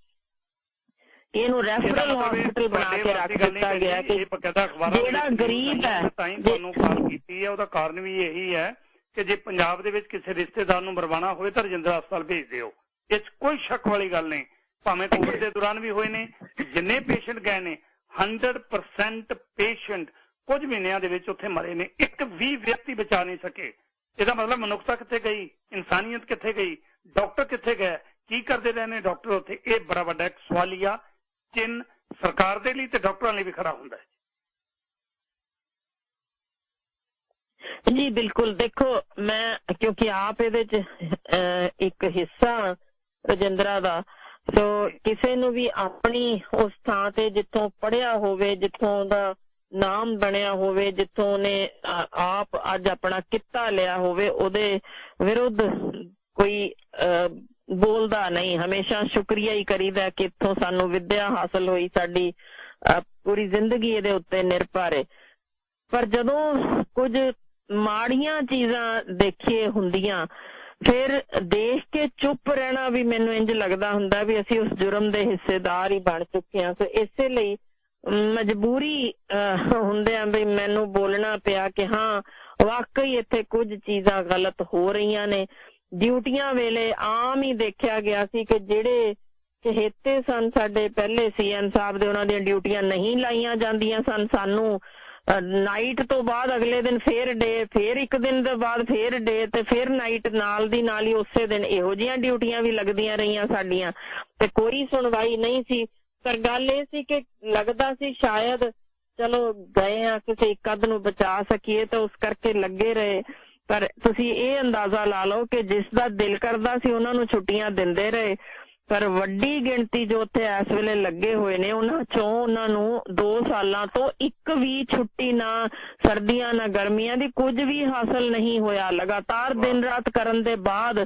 ਇਹਨੂੰ ਰੈਫਰਲ ਹਸਪੀਟਲ ਬਣਾ ਕੇ ਰੱਖ ਦਿੱਤਾ ਗਿਆ ਕਿ ਜਿਹੜਾ ਗਰੀਬ ਹੈ। ਤੁਹਾਨੂੰ ਕਾਲ ਕੀਤੀ ਹੈ ਉਹਦਾ ਕਾਰਨ ਵੀ ਇਹੀ ਹੈ ਕਿ ਜੇ ਪੰਜਾਬ ਦੇ ਵਿੱਚ ਕਿਸੇ ਰਿਸ਼ਤੇਦਾਰ ਨੂੰ ਮਰਵਾਉਣਾ ਹੋਵੇ ਤਾਂ ਰਜਿੰਦਰਾ ਹਸਪਤਾਲ ਭੇਜ ਦਿਓ, ਇਹ 'ਚ ਕੋਈ ਸ਼ੱਕ ਵਾਲੀ ਗੱਲ ਨਹੀਂ। ਭਾਵੇਂ ਕੋਵਿਡ ਦੇ ਦੌਰਾਨ ਵੀ ਹੋਏ ਨੇ, ਜਿੰਨੇ ਪੇਸ਼ੈਂਟ ਗਏ ਨੇ 100% ਪੇਸ਼ੈਂਟ ਕੁਝ ਮਹੀਨਿਆਂ ਦੇ ਵਿੱਚ ਉੱਥੇ ਮਰੇ ਨੇ, ਇੱਕ ਵੀ ਵਿਅਕਤੀ ਬਚਾ ਨਹੀਂ ਸਕੇ। ਇਹਦਾ ਮਤਲਬ ਮਨੁੱਖਤਾ ਕਿੱਥੇ ਗਈ, ਇਨਸਾਨੀਅਤ ਕਿੱਥੇ ਗਈ, ਡਾਕਟਰ ਕਿੱਥੇ ਗਏ, ਕੀ ਕਰਦੇ ਰਹੇ ਨੇ ਡਾਕਟਰ ਉੱਥੇ? ਇਹ ਬੜਾ ਵੱਡਾ ਇੱਕ ਸਵਾਲੀਆ ਚਿੰਨ੍ਹ ਸਰਕਾਰ ਦੇ ਲਈ ਤੇ ਡਾਕਟਰਾਂ ਲਈ ਵੀ ਖੜਾ ਹੁੰਦਾ ਹੈ। ਜੀ ਬਿਲਕੁਲ, ਦੇਖੋ ਮੈਂ ਕਿਉਂਕਿ ਆਪ ਇਹਦੇ 'ਚ ਇੱਕ ਹਿੱਸਾ ਰਜਿੰਦਰਾ ਦਾ, ਸੋ ਕਿਸੇ ਨੂੰ ਵੀ ਆਪਣੀ ਉਸ ਥਾਂ ਤੇ ਜਿੱਥੋਂ ਪੜ੍ਹਿਆ ਹੋਵੇ, ਜਿੱਥੋਂ ਉਹਦਾ ਨਾਮ ਬਣਿਆ ਹੋਵੇ, ਜਿੱਥੋਂ ਉਹਨੇ ਆਪ ਅੱਜ ਆਪਣਾ ਕਿੱਤਾ ਲਿਆ ਹੋਵੇ, ਉਹਦੇ ਵਿਰੁੱਧ ਕੋਈ ਬੋਲਦਾ ਨਹੀਂ। ਹਮੇਸ਼ਾ ਸ਼ੁਕਰੀਆ ਹੀ ਕਰੀਦਾ ਕਿ ਇੱਥੋਂ ਸਾਨੂੰ ਵਿੱਦਿਆ ਹਾਸਲ ਹੋਈ, ਸਾਡੀ ਪੂਰੀ ਜ਼ਿੰਦਗੀ ਇਹਦੇ ਉੱਤੇ ਨਿਰਭਰ ਹੈ। ਪਰ ਜਦੋਂ ਕੁਝ ਮਾੜੀਆਂ ਚੀਜ਼ਾਂ ਦੇਖੀਏ ਹੁੰਦੀਆਂ, ਫਿਰ ਦੇਖ ਕੇ ਚੁੱਪ ਰਹਿਣਾ ਵੀ ਮੈਨੂੰ ਇੰਝ ਲੱਗਦਾ ਹੁੰਦਾ ਵੀ ਅਸੀਂ ਉਸ ਜੁਰਮ ਦੇ ਹਿੱਸੇਦਾਰ ਹੀ ਬਣ ਚੁੱਕੇ ਹਾਂ। ਸੋ ਇਸੇ ਲਈ ਮਜਬੂਰੀ ਹੁੰਦੇ ਆ ਵੀ ਮੈਨੂੰ ਬੋਲਣਾ ਪਿਆ ਕਿ ਹਾਂ ਵਾਕਈ ਇੱਥੇ ਕੁਝ ਚੀਜ਼ਾਂ ਗਲਤ ਹੋ ਰਹੀਆਂ ਨੇ। ਡਿਊਟੀਆਂ ਵੇਲੇ ਆਮ ਹੀ ਦੇਖਿਆ ਗਿਆ ਸੀ ਕਿ ਜਿਹੜੇ ਚਹੇਤੇ ਸਨ ਸਾਡੇ ਪਹਿਲੇ CM ਸਾਹਿਬ ਦੇ, ਉਹਨਾਂ ਦੀਆਂ ਡਿਊਟੀਆਂ ਨਹੀਂ ਲਾਈਆਂ ਜਾਂਦੀਆਂ ਸਨ। ਸਾਨੂੰ ਨਾਈਟ ਤੋਂ ਬਾਅਦ ਅਗਲੇ ਦਿਨ ਫੇਰ ਡੇ, ਫੇਰ ਇੱਕ ਦਿਨ ਦੇ ਬਾਅਦ ਫੇਰ ਡੇ, ਤੇ ਫੇਰ ਨਾਈਟ ਨਾਲ ਦੀ ਨਾਲ ਹੀ ਉਸੇ ਦਿਨ ਇਹੋ ਜਿਹੀਆਂ ਡਿਊਟੀਆਂ ਵੀ ਲੱਗਦੀਆਂ ਰਹੀਆਂ ਸਾਡੀਆਂ, ਤੇ ਕੋਈ ਸੁਣਵਾਈ ਨਹੀਂ ਸੀ। ਪਰ ਗੱਲ ਇਹ ਸੀ ਕਿ ਲੱਗਦਾ ਸੀ ਸ਼ਾਇਦ ਚਲੋ ਗਏ ਆ ਕਿਸੇ ਇੱਕ ਅੱਧ ਨੂੰ ਬਚਾ ਸਕੀਏ, ਤਾਂ ਉਸ ਕਰਕੇ ਲੱਗੇ ਰਹੇ। ਪਰ ਤੁਸੀਂ ਇਹ ਅੰਦਾਜ਼ਾ ਲਾ ਲਓ ਕਿ ਜਿਸ ਦਾ ਦਿਲ ਕਰਦਾ ਸੀ ਉਹਨਾਂ ਨੂੰ ਛੁੱਟੀਆਂ ਦਿੰਦੇ ਰਹੇ, ਪਰ ਵੱਡੀ ਗਿਣਤੀ ਜੋ ਉੱਥੇ ਇਸ ਵੇਲੇ ਲੱਗੇ ਹੋਏ ਨੇ ਉਹਨਾਂ ਚੋਂ ਉਹਨਾਂ ਨੂੰ 2 ਸਾਲਾਂ ਤੋਂ ਇੱਕ ਵੀ ਛੁੱਟੀ, ਨਾ ਸਰਦੀਆਂ ਨਾ ਗਰਮੀਆਂ ਦੀ, ਕੁਝ ਵੀ ਹਾਸਲ ਨਹੀਂ ਹੋਇਆ। ਲਗਾਤਾਰ ਦਿਨ ਰਾਤ ਕਰਨ ਦੇ ਬਾਅਦ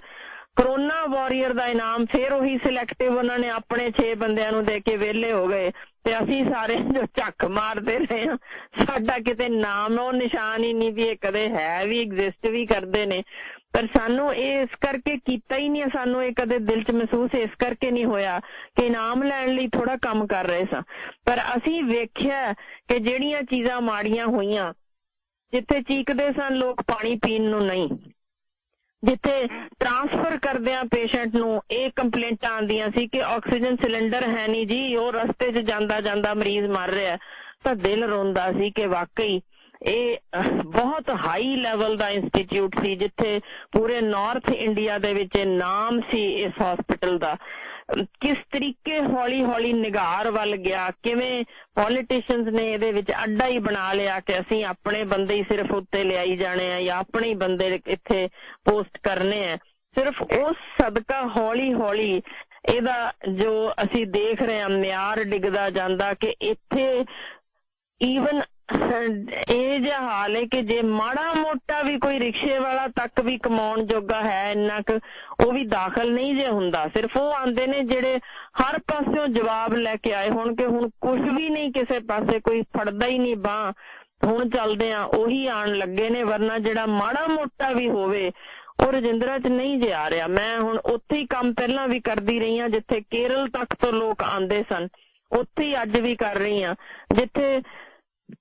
ਕਰੋਨਾ ਵਾਰੀਅਰ ਦਾ ਇਨਾਮ ਫੇਰ ਉਹੀ ਸਿਲੈਕਟਿਵ ਉਹਨਾਂ ਨੇ ਆਪਣੇ 6 ਬੰਦਿਆਂ ਨੂੰ ਦੇ ਕੇ ਵਿਹਲੇ ਹੋ ਗਏ, ਤੇ ਅਸੀਂ ਸਾਰੇ ਜੋ ਝੱਕ ਮਾਰਦੇ ਰਹੇ ਹਾਂ, ਸਾਡਾ ਕਿਤੇ ਨਾਮ ਉਹ ਨਿਸ਼ਾਨ ਹੀ ਨਹੀਂ ਵੀ ਇਹ ਕਦੇ ਹੈ ਵੀ, ਐਗਜ਼ਿਸਟ ਵੀ ਕਰਦੇ ਨੇ। ਪਰ ਸਾਨੂੰ ਇਹ ਇਸ ਕਰਕੇ ਕੀਤਾ ਹੀ ਨਹੀਂ, ਸਾਨੂੰ ਇਹ ਕਦੇ ਦਿਲ 'ਚ ਮਹਿਸੂਸ ਇਸ ਕਰਕੇ ਨਹੀਂ ਹੋਇਆ ਕਿ ਇਨਾਮ ਲੈਣ ਲਈ ਥੋੜਾ ਕੰਮ ਕਰ ਰਹੇ ਸਾਂ। ਪਰ ਅਸੀਂ ਵੇਖਿਆ ਕਿ ਜਿਹੜੀਆਂ ਚੀਜ਼ਾਂ ਮਾੜੀਆਂ ਹੋਈਆਂ, ਜਿੱਥੇ ਚੀਕਦੇ ਸਨ ਲੋਕ ਪਾਣੀ ਪੀਣ ਨੂੰ ਨਹੀਂ, ਜਿੱਥੇ ਟ੍ਰਾਂਸਫਰ ਕਰਦਿਆਂ ਪੇਸ਼ੈਂਟ ਨੂੰ ਇਹ ਕੰਪਲੇਂਟਾਂ ਆਉਂਦੀਆਂ ਸੀ ਕਿ ਆਕਸੀਜਨ ਸਿਲੰਡਰ ਹੈ ਨਹੀਂ ਜੀ, ਉਹ ਰਸਤੇ 'ਚ ਜਾਂਦਾ ਜਾਂਦਾ ਮਰੀਜ਼ ਮਰ ਰਿਹਾ, ਤਾਂ ਦਿਲ ਰੋਂਦਾ ਸੀ ਕਿ ਵਾਕਈ ਇਹ ਬਹੁਤ ਹਾਈ ਲੈਵਲ ਦਾ ਇੰਸਟੀਚਿਊਟ ਸੀ, ਜਿੱਥੇ ਪੂਰੇ ਨਾਰਥ ਇੰਡੀਆ ਦੇ ਵਿੱਚ ਨਾਮ ਸੀ ਇਸ ਹਸਪੀਟਲ ਦਾ। ਕਿਸ ਤਰੀਕੇ ਹੌਲੀ ਹੌਲੀ ਨਿਗਾਰ ਵੱਲ ਗਿਆ, ਕਿਵੇਂ ਪੋਲੀਟੀਸ਼ੀਅਨਸ ਨੇ ਇਹਦੇ ਵਿੱਚ ਅੱਡਾ ਹੀ ਬਣਾ ਲਿਆ ਕਿ ਅਸੀਂ ਆਪਣੇ ਬੰਦੇ ਹੀ ਸਿਰਫ ਉੱਤੇ ਲਿਆਈ ਜਾਣੇ ਆ ਜਾਂ ਆਪਣੇ ਹੀ ਬੰਦੇ ਇੱਥੇ ਪੋਸਟ ਕਰਨੇ ਆ। ਸਿਰਫ ਉਸ ਸਦਕਾ ਹੌਲੀ ਹੌਲੀ ਇਹਦਾ ਜੋ ਅਸੀਂ ਦੇਖ ਰਹੇ ਹਾਂ ਮਿਆਰ ਡਿੱਗਦਾ ਜਾਂਦਾ ਕਿ ਇੱਥੇ ਈਵਨ ਇਹ ਜਿਹਾ ਹਾਲ ਹੈ ਕਿ ਜੇ ਮਾੜਾ ਮੋਟਾ ਵੀ ਕੋਈ ਰਿਕਸ਼ੇ ਵਾਲਾ ਤੱਕ ਵੀ ਕਮਾਉਣ ਜੋਗਾ ਹੈ ਇੰਨਾ ਕੁ, ਉਹ ਵੀ ਦਾਖਲ ਨਹੀਂ ਜੇ ਹੁੰਦਾ। ਸਿਰਫ ਉਹ ਆਉਂਦੇ ਨੇ ਜਿਹੜੇ ਹਰ ਪਾਸਿਓਂ ਜਵਾਬ ਲੈ ਕੇ ਆਏ ਹੋਣ ਕਿ ਹੁਣ ਕੁਝ ਵੀ ਨਹੀਂ, ਕਿਸੇ ਪਾਸੇ ਕੋਈ ਫੜਦਾ ਹੀ ਨਹੀਂ ਬਾਂਹ, ਹੁਣ ਚੱਲਦੇ ਆ, ਉਹੀ ਆਉਣ ਲੱਗੇ ਨੇ। ਵਰਨਾ ਜਿਹੜਾ ਮਾੜਾ ਮੋਟਾ ਵੀ ਹੋਵੇ ਉਹ ਰਜਿੰਦਰਾ 'ਚ ਨਹੀਂ ਜੇ ਆ ਰਿਹਾ। ਮੈਂ ਹੁਣ ਉੱਥੇ ਹੀ ਕੰਮ ਪਹਿਲਾਂ ਵੀ ਕਰਦੀ ਰਹੀ ਹਾਂ, ਜਿੱਥੇ ਕੇਰਲ ਤੱਕ ਤੋਂ ਲੋਕ ਆਉਂਦੇ ਸਨ, ਉੱਥੇ ਹੀ ਅੱਜ ਵੀ ਕਰ ਰਹੀ ਹਾਂ, ਜਿੱਥੇ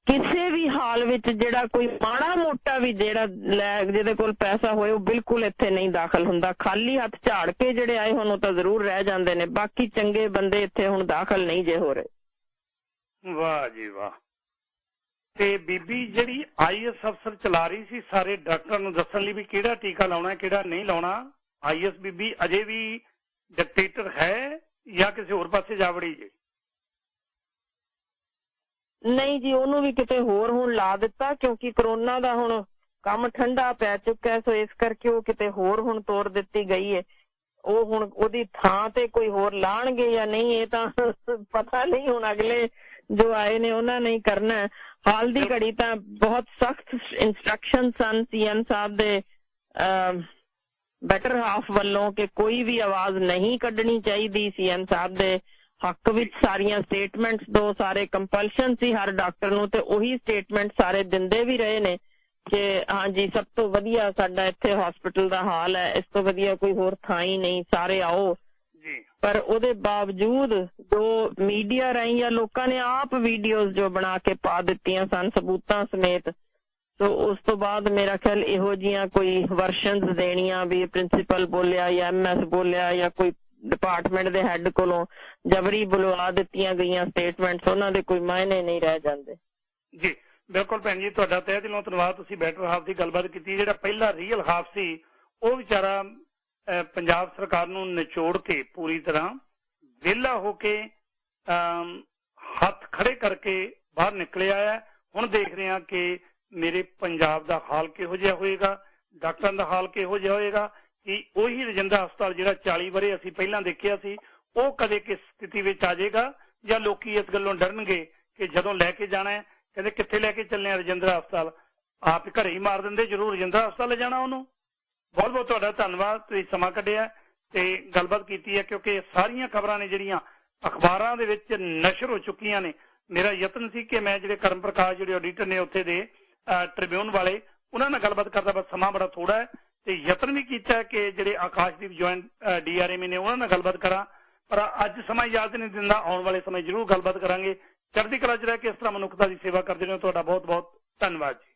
ਕਿਸੇ ਵੀ ਹਾਲ ਵਿੱਚ ਜਿਹੜਾ ਕੋਈ ਮਾੜਾ ਮੋਟਾ ਵੀ ਜਿਹੜਾ ਜਿਹਦੇ ਕੋਲ ਪੈਸਾ ਹੋਏ ਉਹ ਬਿਲਕੁਲ ਇੱਥੇ ਨਹੀਂ ਦਾਖਲ ਹੁੰਦਾ। ਖਾਲੀ ਹੱਥ ਝਾੜ ਕੇ ਜਿਹੜੇ ਆਏ ਹੁਣ ਉਹ ਤਾਂ ਜ਼ਰੂਰ ਰਹਿ ਜਾਂਦੇ ਨੇ, ਬਾਕੀ ਚੰਗੇ ਬੰਦੇ ਇੱਥੇ ਹੁਣ ਦਾਖਲ ਨਹੀਂ ਜੇ ਹੋ ਰਹੇ। ਵਾਹ ਜੀ ਵਾਹ, ਤੇ ਬੀਬੀ ਜਿਹੜੀ ਆਈਐਸ ਅਫਸਰ ਚਲਾ ਰਹੀ ਸੀ ਸਾਰੇ ਡਾਕਟਰਾਂ ਨੂੰ ਦੱਸਣ ਲਈ ਵੀ ਕਿਹੜਾ ਟੀਕਾ ਲਾਉਣਾ ਕਿਹੜਾ ਨਹੀਂ ਲਾਉਣਾ, is Bibi Ajay we dictator ਹੈ ਜਾਂ ਕਿਸੇ ਹੋਰ ਪਾਸੇ ਜਾ ਵੜੀ ਜੀ? ਨਹੀਂ ਜੀ, ਉਹਨੂੰ ਵੀ ਕਿਤੇ ਹੋਰ ਹੁਣ ਲਾ ਦਿੱਤਾ ਕਿਉਂਕਿ ਕਰੋਨਾ ਦਾ ਹੁਣ ਕੰਮ ਠੰਡਾ ਪੈ ਚੁੱਕਾ, ਸੋ ਇਸ ਕਰਕੇ ਉਹ ਕਿਤੇ ਹੋਰ ਹੁਣ ਤੋਰ ਦਿੱਤੀ ਗਈ ਹੈ। ਉਹ ਹੁਣ ਉਹਦੀ ਥਾਂ ਤੇ ਕੋਈ ਹੋਰ ਲਾਣਗੇ ਜਾਂ ਨਹੀਂ ਇਹ ਤਾਂ ਪਤਾ ਨਹੀਂ, ਹੁਣ ਅਗਲੇ ਜੋ ਆਏ ਨੇ ਉਹਨਾਂ ਨੇ ਹੀ ਕਰਨਾ। ਹਾਲ ਦੀ ਘੜੀ ਤਾਂ ਬਹੁਤ ਸਖਤ ਇੰਸਟਰਕਸ਼ਨ ਸਨ ਸੀਐਮ ਸਾਹਿਬ ਦੇ ਬੈਟਰ ਹਾਫ ਵੱਲੋਂ ਕਿ ਕੋਈ ਵੀ ਆਵਾਜ਼ ਨਹੀਂ ਕੱਢਣੀ ਚਾਹੀਦੀ। ਸੀਐਮ ਸਾਹਿਬ ਦੇ ਹੱਕ ਵਿੱਚ ਸਾਰੀਆਂ ਸਟੇਟਮੈਂਟਸ ਦੋ, ਸਾਰੇ ਕੰਪਲਸ਼ਨ ਸੀ ਹਰ ਡਾਕਟਰ ਨੂੰ, ਤੇ ਉਹੀ ਸਟੇਟਮੈਂਟ ਸਾਰੇ ਦਿੰਦੇ ਵੀ ਰਹੇ ਨੇ ਕਿ ਹਾਂਜੀ ਸਭ ਤੋਂ ਵਧੀਆ ਸਾਡਾ ਇੱਥੇ ਹਸਪੀਟਲ ਦਾ ਹਾਲ ਹੈ, ਇਸ ਤੋਂ ਵਧੀਆ ਕੋਈ ਹੋਰ ਥਾਂ ਹੀ ਨਹੀਂ, ਸਾਰੇ ਆਓ। ਪਰ ਉਹਦੇ ਬਾਵਜੂਦ ਜੋ ਮੀਡੀਆ ਰਾਹੀਂ ਜਾਂ ਲੋਕਾਂ ਨੇ ਆਪ ਵੀਡੀਓਜ਼ ਜੋ ਬਣਾ ਕੇ ਪਾ ਦਿੱਤੀਆਂ ਸਨ ਸਬੂਤਾਂ ਸਮੇਤ, ਸੋ ਉਸ ਤੋਂ ਬਾਅਦ ਮੇਰਾ ਖਿਆਲ ਇਹੋ ਜਿਹੀਆਂ ਕੋਈ ਵਰਸ਼ਨਸ ਦੇਣੀਆਂ ਵੀ ਪ੍ਰਿੰਸੀਪਲ ਬੋਲਿਆ ਜਾਂ ਐਮਐਸ ਬੋਲਿਆ ਜਾਂ ਕੋਈ ਡਿਪਾਰਟਮੈਂਟ ਦੇ ਹੈੱਡ ਕੋਲੋਂ ਜਬਰੀ ਬੁਲਵਾ ਦਿੱਤੀਆਂ ਗਈਆਂ ਸਟੇਟਮੈਂਟਸ, ਉਹਨਾਂ ਦੇ ਕੋਈ ਮਾਇਨੇ ਨਹੀਂ ਰਹਿ ਜਾਂਦੇ। ਜੀ ਬਿਲਕੁਲ ਭੈਣ ਜੀ, ਤੁਹਾਡਾ ਤਹਿ ਦਿਲੋਂ ਧੰਨਵਾਦ। ਤੁਸੀਂ ਬੈਟਰ ਹਾਫ ਦੀ ਗੱਲਬਾਤ ਕੀਤੀ। ਜਿਹੜਾ ਪਹਿਲਾ ਰੀਅਲ ਹਾਫ ਸੀ ਉਹ ਵਿਚਾਰਾ ਪੰਜਾਬ ਸਰਕਾਰ ਨੂੰ ਨਿਚੋੜ ਕੇ ਪੂਰੀ ਤਰ੍ਹਾਂ ਵਿਹਲਾ ਹੋ ਕੇ ਹੱਥ ਖੜੇ ਕਰਕੇ ਬਾਹਰ ਨਿਕਲਿਆ ਹੈ। ਹੁਣ ਦੇਖ ਰਹੇ ਹਾਂ ਕਿ ਮੇਰੇ ਪੰਜਾਬ ਦਾ ਹਾਲ ਕਿਹੋ ਜਿਹਾ ਹੋਏਗਾ, ਡਾਕਟਰਾਂ ਦਾ ਹਾਲ ਕਿਹੋ ਜਿਹਾ ਹੋਏਗਾ, ਕਿ ਉਹੀ ਰਜਿੰਦਰਾ ਹਸਪਤਾਲ ਜਿਹੜਾ 40 ਵਰੇ ਅਸੀਂ ਪਹਿਲਾਂ ਦੇਖਿਆ ਸੀ ਉਹ ਕਦੇ ਕਿਸ ਸਥਿਤੀ ਵਿੱਚ ਆ ਜਾਏਗਾ, ਜਾਂ ਲੋਕੀ ਇਸ ਗੱਲੋਂ ਡਰਨਗੇ ਕਿ ਜਦੋਂ ਲੈ ਕੇ ਜਾਣਾ ਹੈ ਕਹਿੰਦੇ ਕਿੱਥੇ ਲੈ ਕੇ ਚੱਲੇ ਆ ਰਜਿੰਦਰਾ ਹਸਪਤਾਲ, ਆਪ ਘਰੇ ਹੀ ਮਾਰ ਦਿੰਦੇ, ਜ਼ਰੂਰ ਰਜਿੰਦਰਾ ਹਸਪਤਾਲ ਲੈ ਜਾਣਾ ਉਹਨੂੰ। ਬਹੁਤ ਬਹੁਤ ਤੁਹਾਡਾ ਧੰਨਵਾਦ, ਤੁਸੀਂ ਸਮਾਂ ਕੱਢਿਆ ਤੇ ਗੱਲਬਾਤ ਕੀਤੀ ਹੈ, ਕਿਉਂਕਿ ਸਾਰੀਆਂ ਖਬਰਾਂ ਨੇ ਜਿਹੜੀਆਂ ਅਖਬਾਰਾਂ ਦੇ ਵਿੱਚ ਨਸ਼ਰ ਹੋ ਚੁੱਕੀਆਂ ਨੇ। ਮੇਰਾ ਯਤਨ ਸੀ ਕਿ ਮੈਂ ਜਿਹੜੇ ਕਰਮ ਪ੍ਰਕਾਸ਼ ਜਿਹੜੇ ਆਡੀਟਰ ਨੇ ਉੱਥੇ ਦੇ ਟ੍ਰਿਬਿਊਨ ਵਾਲੇ ਉਹਨਾਂ ਨਾਲ ਗੱਲਬਾਤ ਕਰਦਾ, ਬਸ ਸਮਾਂ ਬੜਾ ਥੋੜਾ ਹੈ, ਤੇ ਯਤਨ ਵੀ ਕੀਤਾ ਕਿ ਜਿਹੜੇ ਆਕਾਸ਼ਦੀਪ ਜੁਆਇੰਟ ਡੀਆਰਐਮ ਨੇ ਉਹਨਾਂ ਨਾਲ ਗੱਲਬਾਤ ਕਰਾਂ, ਪਰ ਅੱਜ ਸਮਾਂ ਇਜਾਜ਼ਤ ਨਹੀਂ ਦਿੰਦਾ। ਆਉਣ ਵਾਲੇ ਸਮੇਂ ਜ਼ਰੂਰ ਗੱਲਬਾਤ ਕਰਾਂਗੇ। ਚੜ੍ਹਦੀ ਕਲਾ 'ਚ ਰਹਿ ਕੇ ਇਸ ਤਰ੍ਹਾਂ ਮਨੁੱਖਤਾ ਦੀ ਸੇਵਾ ਕਰਦੇ ਰਹੋ। ਤੁਹਾਡਾ ਬਹੁਤ ਬਹੁਤ ਧੰਨਵਾਦ ਜੀ।